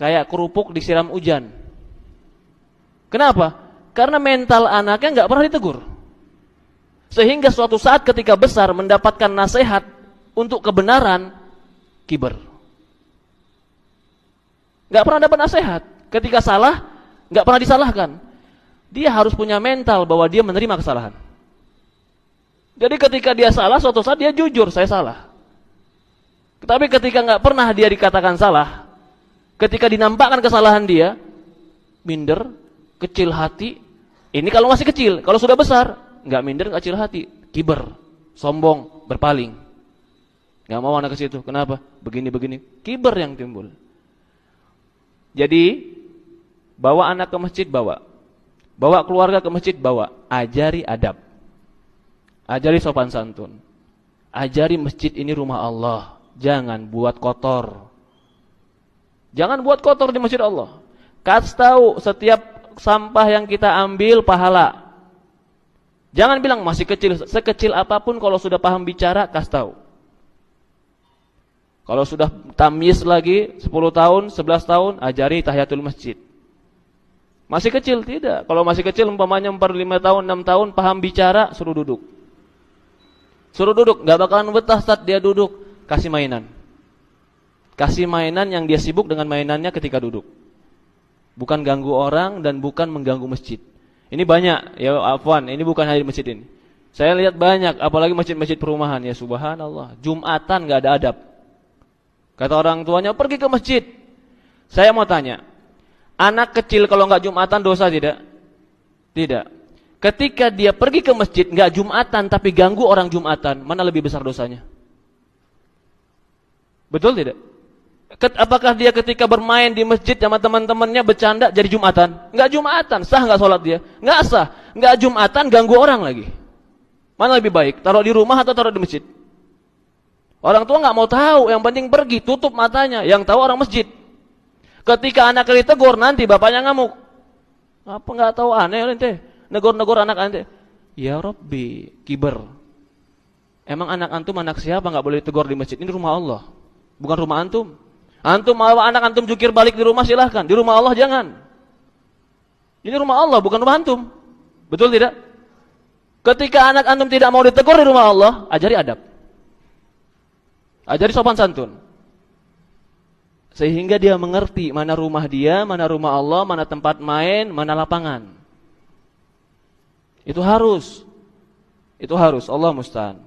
kayak kerupuk disiram hujan. Kenapa? Karena mental anaknya nggak pernah ditegur. Sehingga suatu saat ketika besar mendapatkan nasihat untuk kebenaran, kiber. Nggak pernah dapat nasihat. Ketika salah, nggak pernah disalahkan. Dia harus punya mental bahwa dia menerima kesalahan. Jadi ketika dia salah, suatu saat dia jujur, saya salah. Tapi ketika nggak pernah dia dikatakan salah, ketika dinampakkan kesalahan dia, minder, kecil hati. Ini kalau masih kecil, kalau sudah besar, nggak minder, nggak kecil hati, kiber, sombong, berpaling. Nggak mau anak ke situ. Kenapa? Begini-begini, kiber yang timbul. Jadi bawa anak ke masjid, bawa keluarga ke masjid, bawa. Ajari adab, ajari sopan santun, ajari masjid ini rumah Allah. Jangan buat kotor. Jangan buat kotor di masjid Allah. Kasih tahu setiap sampah yang kita ambil pahala. Jangan bilang masih kecil, sekecil apapun kalau sudah paham bicara kasih tahu. Kalau sudah tamyiz lagi 10 tahun, 11 tahun, ajari tahiyatul masjid. Masih kecil tidak. Kalau masih kecil umpamanya 4, 5 tahun, 6 tahun paham bicara, suruh duduk. Suruh duduk, enggak bakalan betah saat dia duduk. Kasih mainan. Kasih mainan yang dia sibuk dengan mainannya ketika duduk. Bukan ganggu orang dan bukan mengganggu masjid. Ini banyak, ya afwan, ini bukan hanya di masjid ini. Saya lihat banyak, apalagi masjid-masjid perumahan, ya subhanallah. Jumatan enggak ada adab. Kata orang tuanya, pergi ke masjid. Saya mau tanya, anak kecil kalau enggak Jumatan dosa tidak? Tidak. Ketika dia pergi ke masjid enggak Jumatan tapi ganggu orang Jumatan, mana lebih besar dosanya? Betul tidak? Apakah dia ketika bermain di masjid sama teman-temannya bercanda jadi Jumatan? Enggak Jumatan, sah enggak sholat dia? Enggak sah. Enggak Jumatan, ganggu orang lagi. Mana lebih baik? Taruh di rumah atau taruh di masjid? Orang tua enggak mau tahu, yang penting pergi, tutup matanya. Yang tahu orang masjid. Ketika anaknya ditegur nanti bapaknya ngamuk. Apa enggak tahu aneh ente? Negor-negor anak ente. Ya Rabbi, kiber. Emang anak antum anak siapa enggak boleh ditegur di masjid? Ini rumah Allah. Bukan rumah antum. Antum mau anak antum jukir balik di rumah silahkan. Di rumah Allah jangan. Ini rumah Allah bukan rumah antum. Betul tidak? Ketika anak antum tidak mau ditegur di rumah Allah, ajari adab. Ajari sopan santun. Sehingga dia mengerti mana rumah dia, mana rumah Allah, mana tempat main, mana lapangan. Itu harus. Allah musta'an.